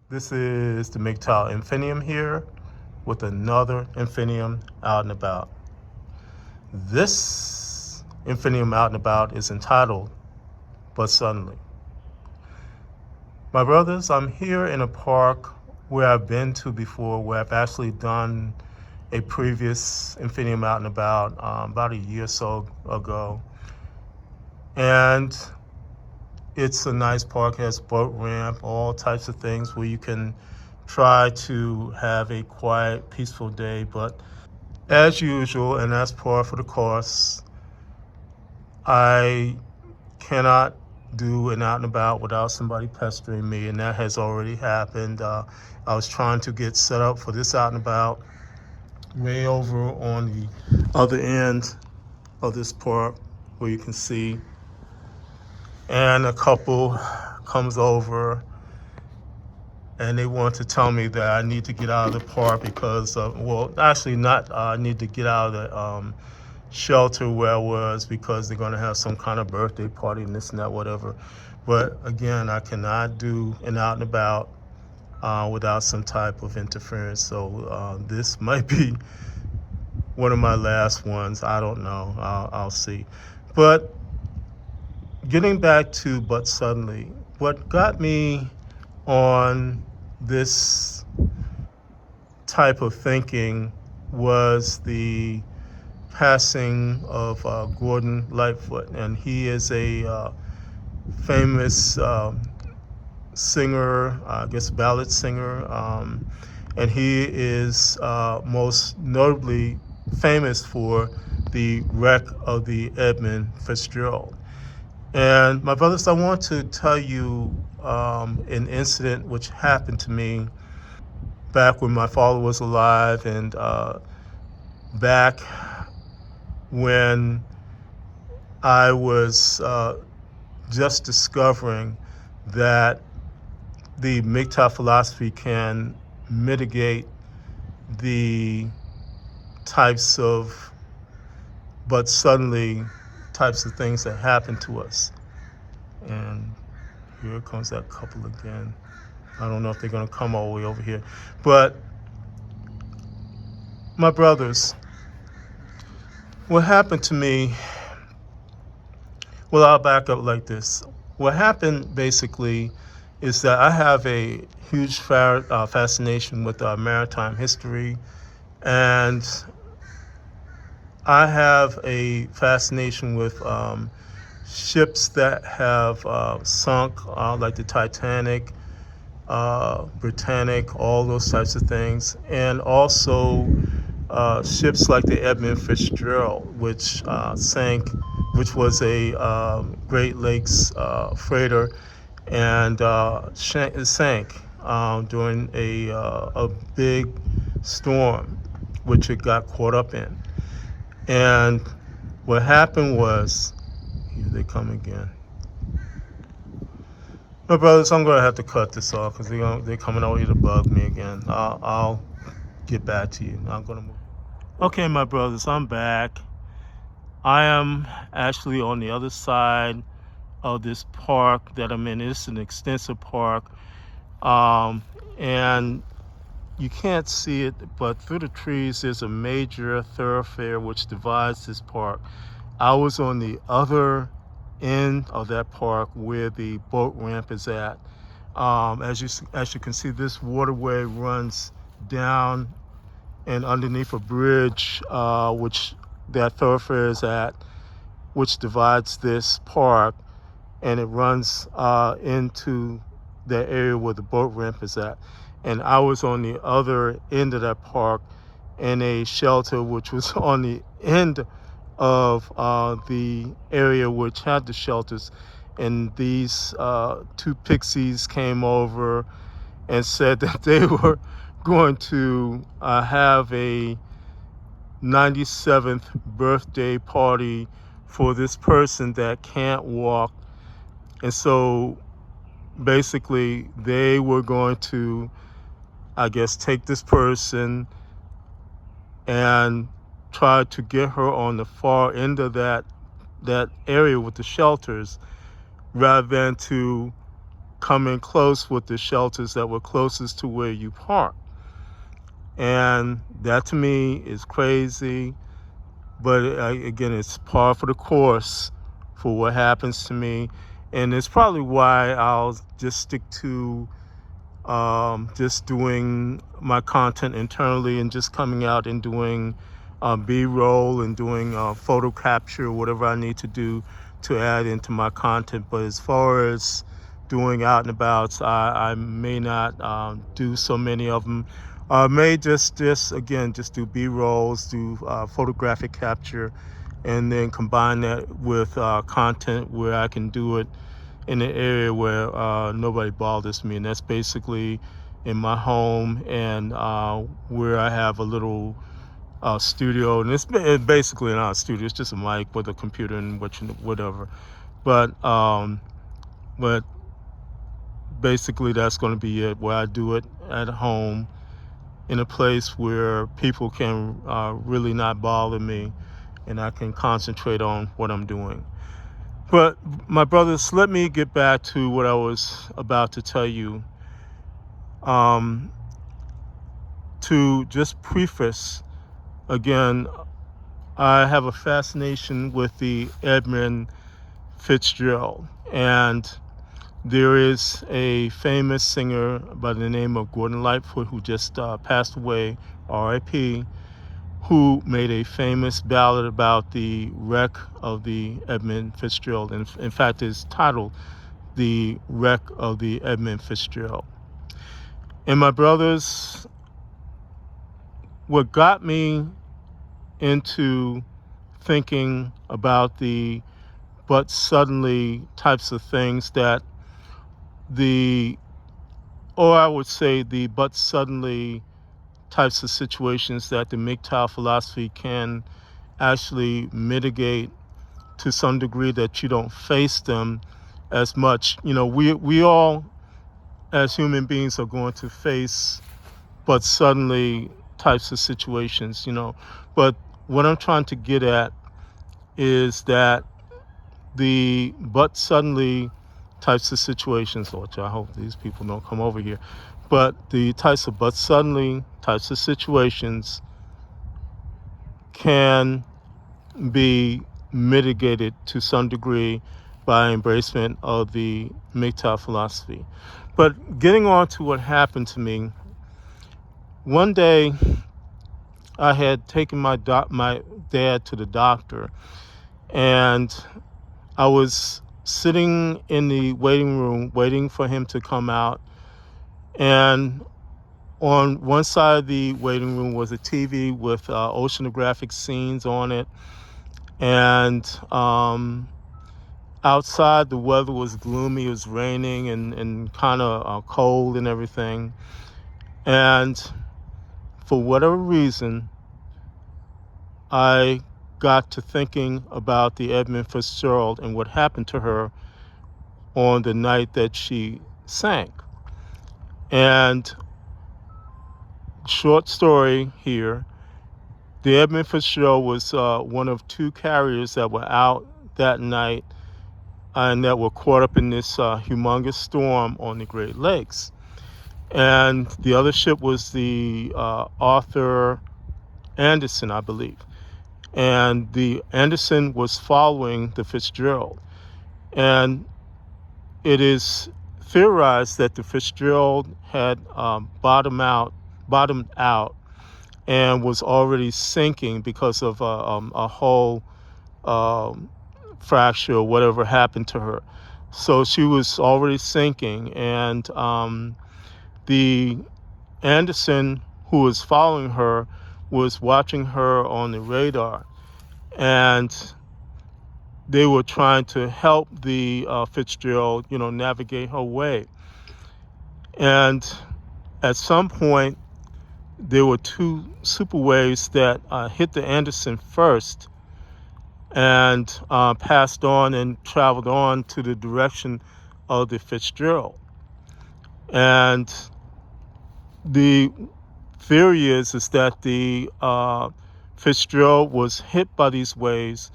This is the MGTOW Infinium here with another Infinium out and about. This Infinium out and about is entitled But Suddenly. My brothers, I'm here in a park where I've been to before, where I've actually done a previous Infinium out and about a year or so ago. And it's a nice park, has boat ramp, all types of things where you can try to have a quiet, peaceful day. But as usual, and as par for the course, I cannot do an out and about without somebody pestering me, and that has already happened. I was trying to get set up for this out and about way over on the other end of this park where you can see, and a couple comes over and they want to tell me that I need to get out of the park because well, actually not, I need to get out of the shelter where I was because they're going to have some kind of birthday party and this and that, whatever. But again, I cannot do an out and about without some type of interference. So this might be one of my last ones. I don't know. I'll see. But getting back to But Suddenly, what got me on this type of thinking was the passing of Gordon Lightfoot, and he is a famous singer, I guess ballad singer, and he is most notably famous for the wreck of the Edmund Fitzgerald. And my brothers, I want to tell you an incident which happened to me back when my father was alive, and back when I was just discovering that the MGTOW philosophy can mitigate the types of but suddenly types of things that happen to us. And here comes that couple again. I don't know if they're going to come all the way over here. But my brothers, what happened to me, well, I'll back up like this. What happened basically is that I have a huge fascination with maritime history, and I have a fascination with ships that have sunk, like the Titanic, Britannic, all those types of things, and also ships like the Edmund Fitzgerald, which sank, which was a Great Lakes freighter, and sank during a big storm, which it got caught up in. And what happened was, here they come again. My brothers, I'm going to have to cut this off because they're coming over here to bug me again. I'll get back to you. I'm going to move. Okay, my brothers, I'm back. I am actually on the other side of this park that I'm in. It's an extensive park. And you can't see it, but through the trees, there's a major thoroughfare which divides this park. I was on the other end of that park where the boat ramp is at. As you can see, this waterway runs down and underneath a bridge, which that thoroughfare is at, which divides this park, and it runs into the area where the boat ramp is at. And I was on the other end of that park in a shelter which was on the end of the area which had the shelters. And these two pixies came over and said that they were going to have a 97th birthday party for this person that can't walk. And so basically they were going to, I guess, take this person and try to get her on the far end of that area with the shelters, rather than to coming close with the shelters that were closest to where you park. And that to me is crazy, but again, it's par for the course for what happens to me. And it's probably why I'll just stick to just doing my content internally and just coming out and doing B-roll and doing photo capture, whatever I need to do to add into my content. But as far as doing out and abouts, I may not do so many of them. I may just do B-rolls, do photographic capture, and then combine that with content where I can do it in an area where nobody bothers me, and that's basically in my home and where I have a little studio, and it's basically not a studio. It's just a mic with a computer and whatever. But basically that's going to be it. Where I do it at home in a place where people can really not bother me, and I can concentrate on what I'm doing. But my brothers, let me get back to what I was about to tell you. To just preface, again, I have a fascination with the Edmund Fitzgerald, and there is a famous singer by the name of Gordon Lightfoot who just passed away, R.I.P., who made a famous ballad about the wreck of the Edmund Fitzgerald. And in fact, it's titled The Wreck of the Edmund Fitzgerald. And my brothers, what got me into thinking about the but suddenly types of things that the but suddenly types of situations that the MGTOW philosophy can actually mitigate to some degree, that you don't face them as much. You know, we all as human beings are going to face but suddenly types of situations, you know. But what I'm trying to get at is that the but suddenly types of situations, which I hope these people don't come over here, but the types of but suddenly types of situations can be mitigated to some degree by embracement of the MGTOW philosophy. But getting on to what happened to me, one day I had taken my dad to the doctor, and I was sitting in the waiting room waiting for him to come out, and on one side of the waiting room was a TV with oceanographic scenes on it, and outside the weather was gloomy. It was raining and kind of cold and everything. And for whatever reason, I got to thinking about the Edmund Fitzgerald and what happened to her on the night that she sank. And short story here, the Edmund Fitzgerald was one of two carriers that were out that night and that were caught up in this humongous storm on the Great Lakes. And the other ship was the Arthur Anderson, I believe. And the Anderson was following the Fitzgerald. And it is theorized that the Fitzgerald had bottomed out and was already sinking because of a hull fracture or whatever happened to her. So she was already sinking, and the Anderson, who was following her, was watching her on the radar, and they were trying to help the Fitzgerald, you know, navigate her way. And at some point, there were two super waves that hit the Anderson first and passed on and traveled on to the direction of the Fitzgerald. And the theory is that the Fitzgerald was hit by these waves,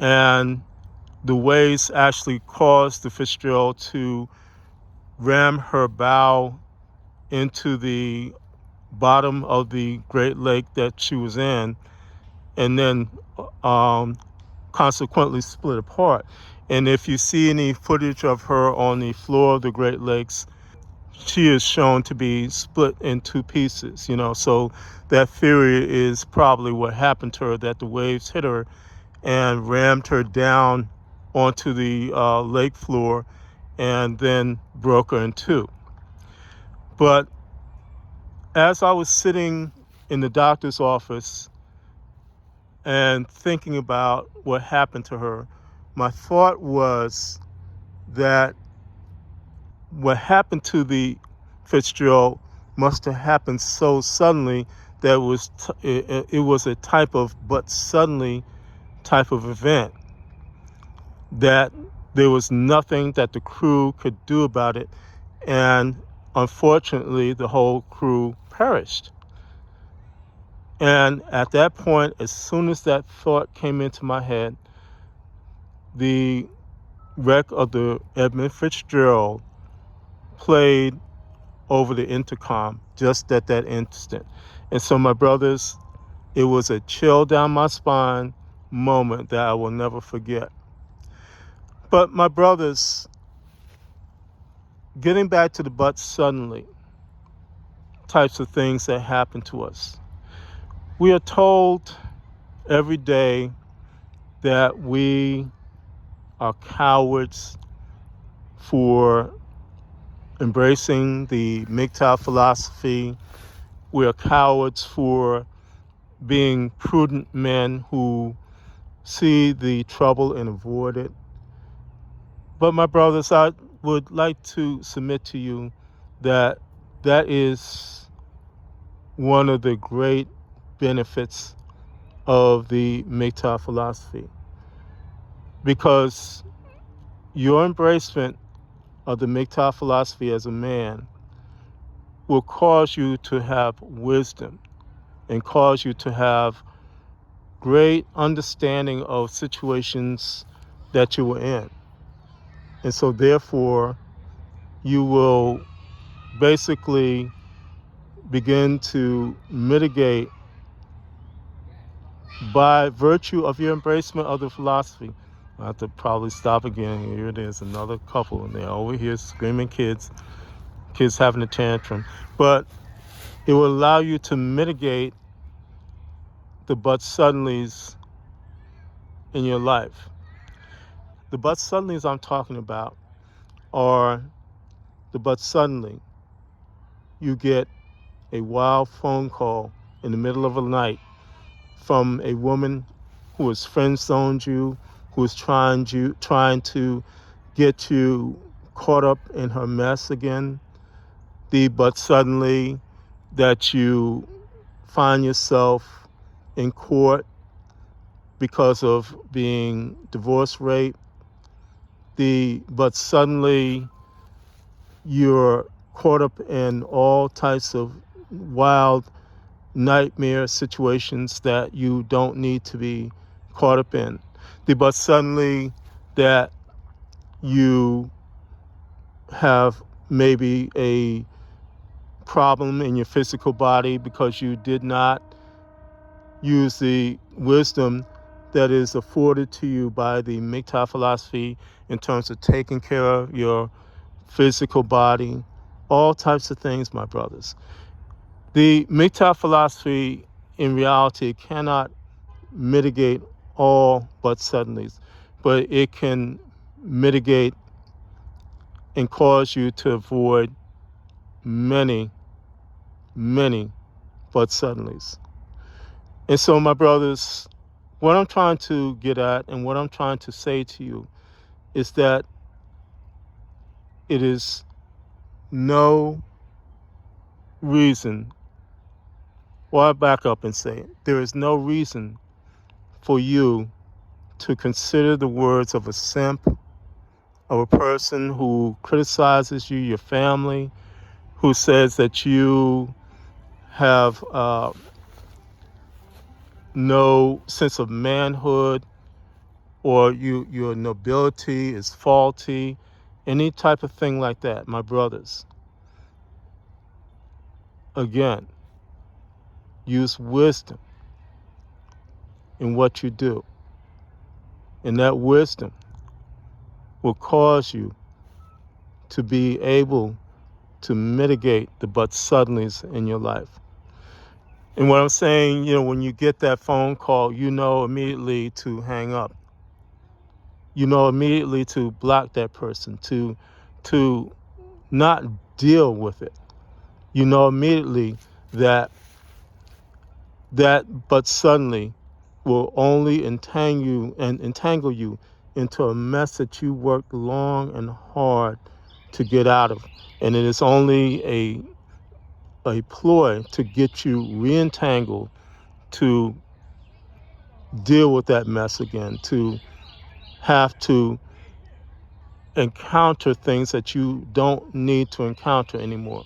and the waves actually caused the Fitzgerald to ram her bow into the bottom of the Great Lake that she was in, and then consequently split apart. And if you see any footage of her on the floor of the Great Lakes, she is shown to be split in two pieces, so that theory is probably what happened to her, that the waves hit her and rammed her down onto the lake floor and then broke her in two. But as I was sitting in the doctor's office and thinking about what happened to her, my thought was that what happened to the Fitzgerald must have happened so suddenly that it was a type of but suddenly type of event, that there was nothing that the crew could do about it, and unfortunately the whole crew perished. And at that point, as soon as that thought came into my head, the wreck of the Edmund Fitzgerald played over the intercom just at that instant. And so, my brothers, it was a chill down my spine moment that I will never forget. But my brothers, getting back to the but suddenly types of things that happen to us, we are told every day that we are cowards for embracing the MGTOW philosophy. We are cowards for being prudent men who see the trouble and avoid it. But my brothers, I would like to submit to you that that is one of the great benefits of the MGTOW philosophy, because your embracement of the MGTOW philosophy as a man will cause you to have wisdom and cause you to have great understanding of situations that you were in. And so therefore, you will basically begin to mitigate by virtue of your embracement of the philosophy. I have to probably stop again. Here it is, another couple, and they're over here screaming kids having a tantrum. But it will allow you to mitigate the but suddenlies in your life. The but suddenlies I'm talking about are the but suddenly you get a wild phone call in the middle of the night from a woman who has friend-zoned you, who is trying to get you caught up in her mess again. The but suddenly that you find yourself in court because of being divorce raped. But suddenly you're caught up in all types of wild nightmare situations that you don't need to be caught up in. But suddenly that you have maybe a problem in your physical body because you did not use the wisdom that is afforded to you by the MGTOW philosophy in terms of taking care of your physical body, all types of things, my brothers. The MGTOW philosophy, in reality, cannot mitigate all but suddenlies, but it can mitigate and cause you to avoid many, many but suddenlies. And so, my brothers, what I'm trying to get at and what I'm trying to say to you is that it is no reason, well, I'll back up and say, there is no reason for you to consider the words of a simp, of a person who criticizes you, your family, who says that you have no sense of manhood, or your nobility is faulty, any type of thing like that, my brothers, again, use wisdom in what you do. And that wisdom will cause you to be able to mitigate the but suddenlies in your life. And what I'm saying, when you get that phone call, you know immediately to hang up. You know immediately to block that person, to not deal with it. You know immediately that but suddenly will only entangle you into a mess that you worked long and hard to get out of. And it is only a ploy to get you re-entangled, to deal with that mess again, to have to encounter things that you don't need to encounter anymore.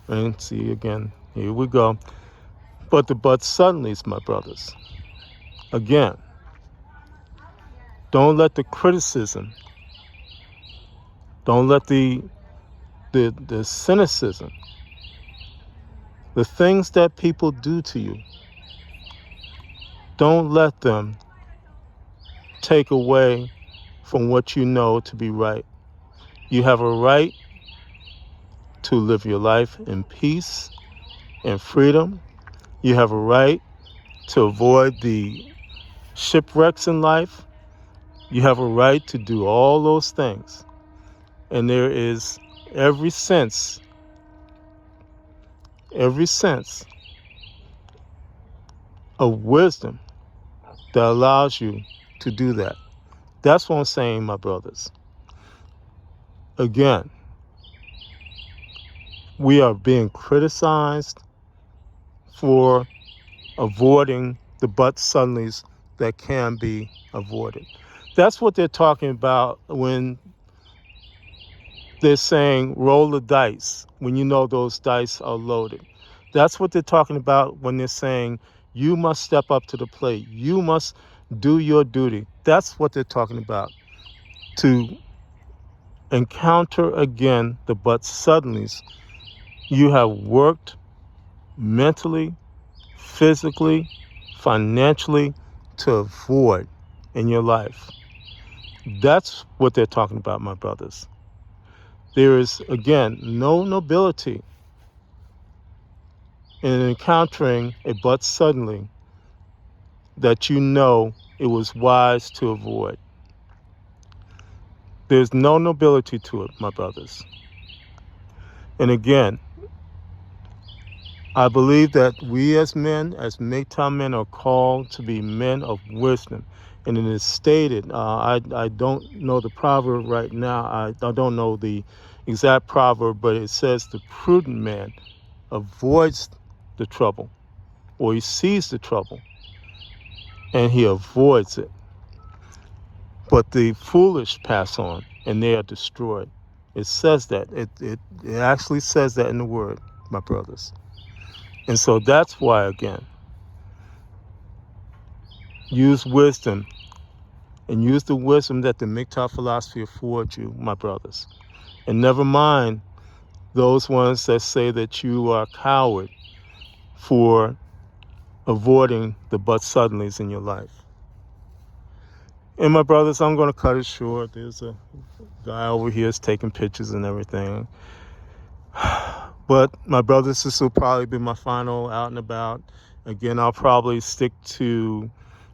And see again, here we go. But suddenlies, my brothers, again, don't let the criticism, don't let the cynicism, the things that people do to you, don't let them take away from what you know to be right. You have a right to live your life in peace and freedom. You have a right to avoid the shipwrecks in life. You have a right to do all those things. And there is every sense of wisdom that allows you to do that. That's what I'm saying, my brothers. Again, we are being criticized for avoiding the but suddenlies that can be avoided. That's what they're talking about when they're saying roll the dice, when you know those dice are loaded. That's what they're talking about when they're saying you must step up to the plate. You must do your duty. That's what they're talking about. To encounter again the but suddenlies you have worked mentally, physically, financially to avoid in your life. That's what they're talking about, my brothers. There is, again, no nobility in encountering a but suddenly that you know it was wise to avoid. There's no nobility to it, my brothers. And again, I believe that we as men, as MGTOW men, are called to be men of wisdom. And it is stated, I don't know the proverb right now, I don't know the exact proverb, but it says the prudent man avoids the trouble, or he sees the trouble, and he avoids it. But the foolish pass on, and they are destroyed. It says that. It actually says that in the word, my brothers. And so that's why, again, use wisdom, and use the wisdom that the MGTOW philosophy affords you, my brothers. And never mind those ones that say that you are a coward for avoiding the but suddenlies in your life. And my brothers, I'm going to cut it short. There's a guy over here is taking pictures and everything. But my brothers, this will probably be my final out and about. Again, I'll probably stick to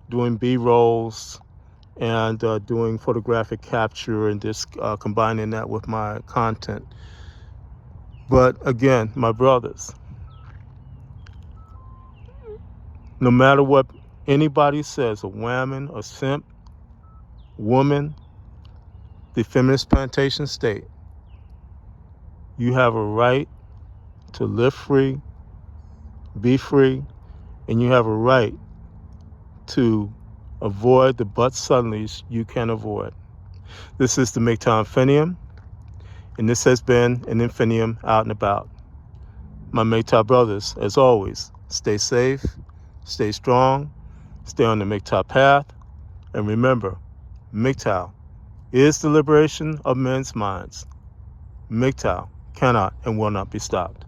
doing B-rolls and doing photographic capture and just combining that with my content. But again, my brothers, no matter what anybody says, a whammon, a simp, woman, the feminist plantation state, you have a right to live free, be free, and you have a right to avoid the but suddenlies you can avoid. This is the MGTOWinfinium, and this has been an Infinium out and about. My MGTOW brothers, as always, stay safe, stay strong, stay on the MGTOW path, and remember, MGTOW is the liberation of men's minds. MGTOW cannot and will not be stopped.